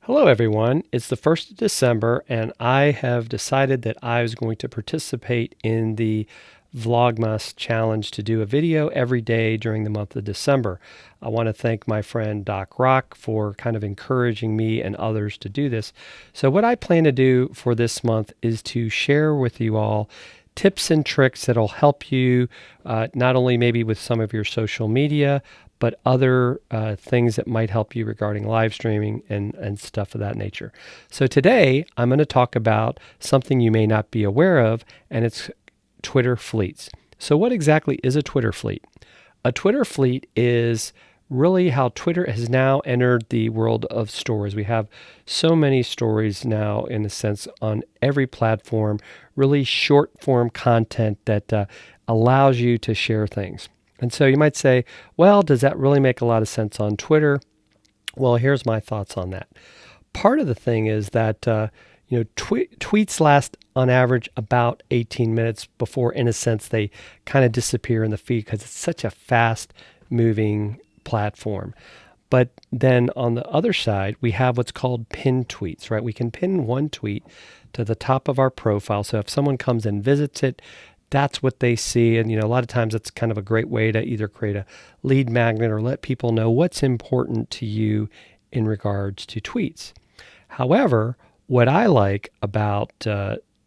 Hello, everyone. It's the 1st of December, and I have decided that I was going to participate in the Vlogmas challenge to do a video every day during the month of December. I want to thank my friend Doc Rock for kind of encouraging me and others to do this. So what I plan to do for this month is to share with you all tips and tricks that'll help you not only maybe with some of your social media, but other things that might help you regarding live streaming and stuff of that nature. So today I'm going to talk about something you may not be aware of, and it's Twitter fleets. So what exactly is a Twitter fleet? A Twitter fleet is really how Twitter has now entered the world of stories. We have so many stories now, in a sense, on every platform, really short form content that allows you to share things. And so you might say, well, does that really make a lot of sense on Twitter? Well, here's my thoughts on that. Part of the thing is that tweets last on average about 18 minutes before, in a sense, they kind of disappear in the feed because it's such a fast moving platform. But then on the other side, we have what's called pinned tweets, right? We can pin one tweet to the top of our profile. So if someone comes and visits it, that's what they see. And, a lot of times it's kind of a great way to either create a lead magnet or let people know what's important to you in regards to tweets. However, what I like about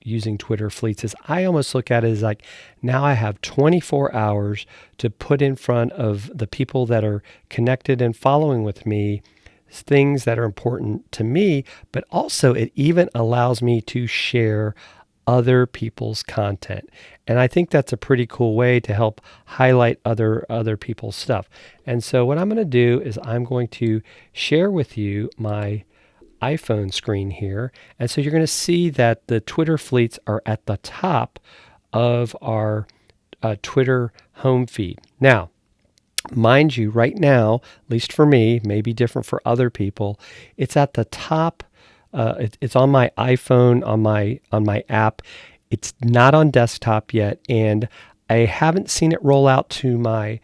using Twitter fleets is I almost look at it as like, now I have 24 hours to put in front of the people that are connected and following with me things that are important to me, but also it even allows me to share other people's content. And I think that's a pretty cool way to help highlight other people's stuff. And so what I'm going to do is I'm going to share with you my iPhone screen here. And so you're going to see that the Twitter fleets are at the top of our Twitter home feed. Now, mind you, right now, at least for me, may be different for other people, it's at the top. It's on my iPhone, on my app. It's not on desktop yet, and I haven't seen it roll out to my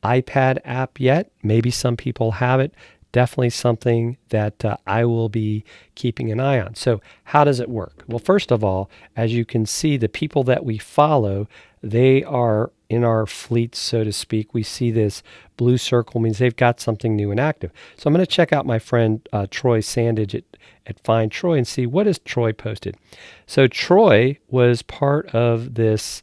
iPad app yet. Maybe some people have it. Definitely something that I will be keeping an eye on. So how does it work? Well, first of all, as you can see, the people that we follow, they are in our fleet, so to speak. We see this blue circle means they've got something new and active. So I'm going to check out my friend Troy Sandage at Find Troy and see what has Troy posted. So Troy was part of this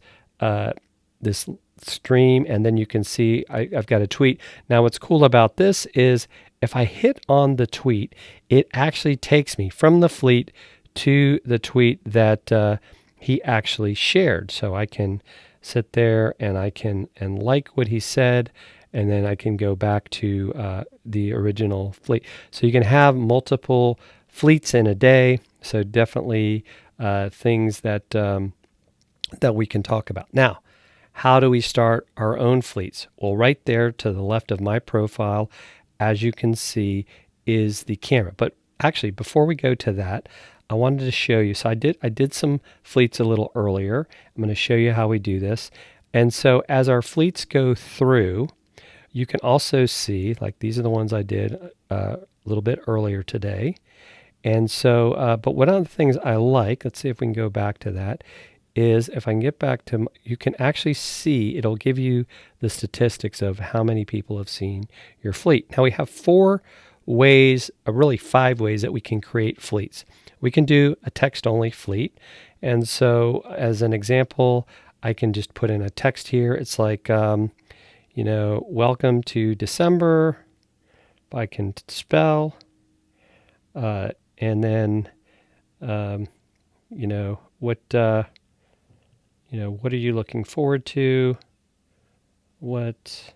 this stream, and then you can see I've got a tweet. Now what's cool about this is if I hit on the tweet, it actually takes me from the fleet to the tweet that he actually shared. So I can sit there and I can like what he said, and then I can go back to the original fleet. So you can have multiple fleets in a day. So definitely things that that we can talk about. Now, how do we start our own fleets? Well, right there to the left of my profile, as you can see, is the camera. But actually, before we go to that, I wanted to show you. So I did some fleets a little earlier. I'm going to show you how we do this. And so as our fleets go through, you can also see, like these are the ones I did a little bit earlier today. And so, but one of the things I like, let's see if we can go back to that, is if I can get back to, you can actually see, it'll give you the statistics of how many people have seen your fleet. Now we have 4 ways, really 5 ways that we can create fleets. We can do a text-only fleet. And so as an example, I can just put in a text here. It's like, welcome to December. I can spell, and then, what are you looking forward to? What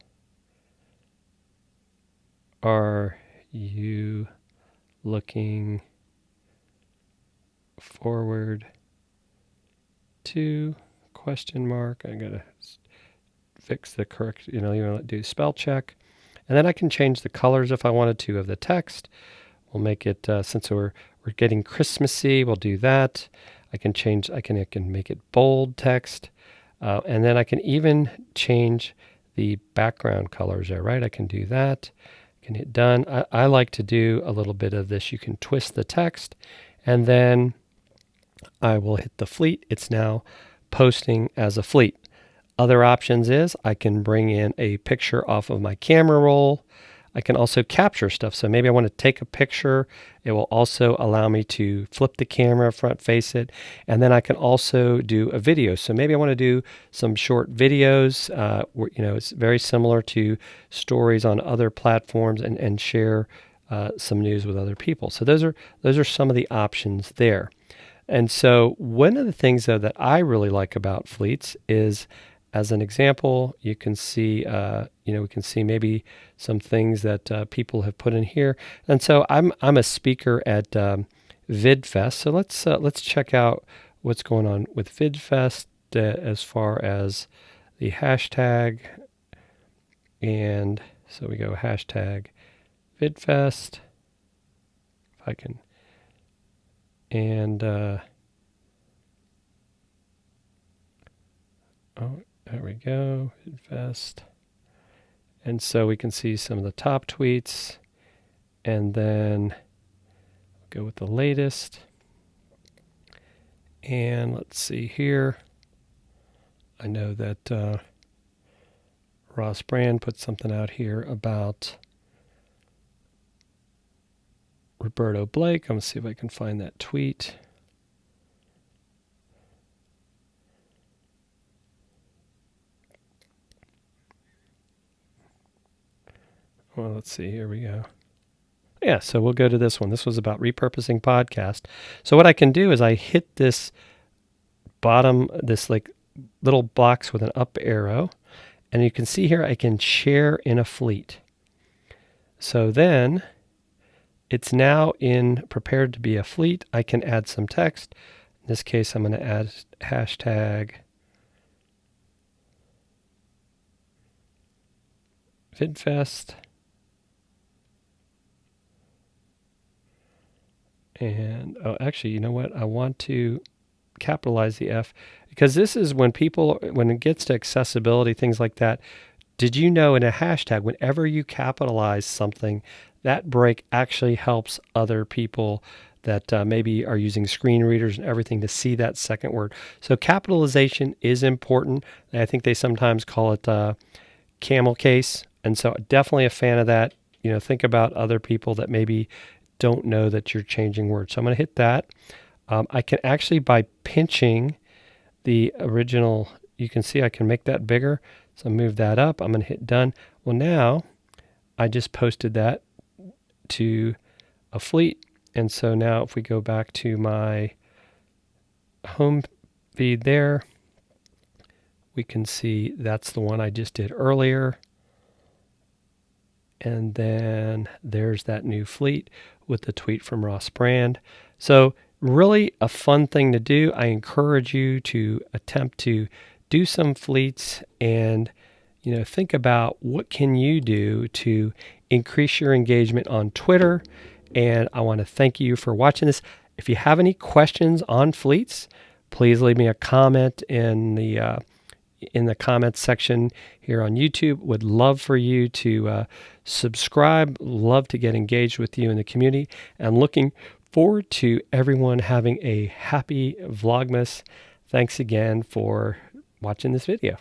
are you looking forward to? Question mark. I gotta fix the correct, you want to do spell check. And then I can change the colors if I wanted to of the text. We'll make it, since we're getting Christmassy, we'll do that. I can make it bold text. And then I can even change the background colors there, right? I can do that. can hit done. I like to do a little bit of this. You can twist the text, and then I will hit the fleet. It's now posting as a fleet. Other options is I can bring in a picture off of my camera roll. I can also capture stuff. So maybe I want to take a picture. It will also allow me to flip the camera, front face it, and then I can also do a video. So maybe I want to do some short videos. Where, it's very similar to stories on other platforms, and share some news with other people. So those are some of the options there. And so one of the things, though, that I really like about Fleets is, as an example, you can see, we can see maybe some things that people have put in here. And so I'm a speaker at VidFest. So let's check out what's going on with VidFest as far as the hashtag. And so we go hashtag VidFest. If I can, and oh, there we go, VidFest. And so we can see some of the top tweets, and then go with the latest. And let's see here. I know that Ross Brand put something out here about Roberto Blake. I'm going to see if I can find that tweet. Well, let's see. Here we go. Yeah, so we'll go to this one. This was about repurposing podcast. So what I can do is I hit this bottom, this like little box with an up arrow, and you can see here I can share in a fleet. So then it's now prepared to be a fleet. I can add some text. In this case, I'm going to add hashtag VidFest. And actually, you know what? I want to capitalize the F, because this is when it gets to accessibility, things like that. Did you know in a hashtag, whenever you capitalize something, that break actually helps other people that maybe are using screen readers and everything to see that second word. So capitalization is important. And I think they sometimes call it camel case. And so definitely a fan of that. Think about other people that maybe don't know that you're changing words. So I'm going to hit that. I can actually, by pinching the original, you can see I can make that bigger. So move that up. I'm going to hit done. Well, now I just posted that to a fleet. And so now if we go back to my home feed there, we can see that's the one I just did earlier. And then there's that new fleet with the tweet from Ross Brand. So really a fun thing to do. I encourage you to attempt to do some fleets and think about what can you do to increase your engagement on Twitter. And I want to thank you for watching this. If you have any questions on fleets, please leave me a comment in the comments section here on YouTube. Would love for you to subscribe. Love to get engaged with you in the community, and looking forward to everyone having a happy Vlogmas. Thanks again for watching this video.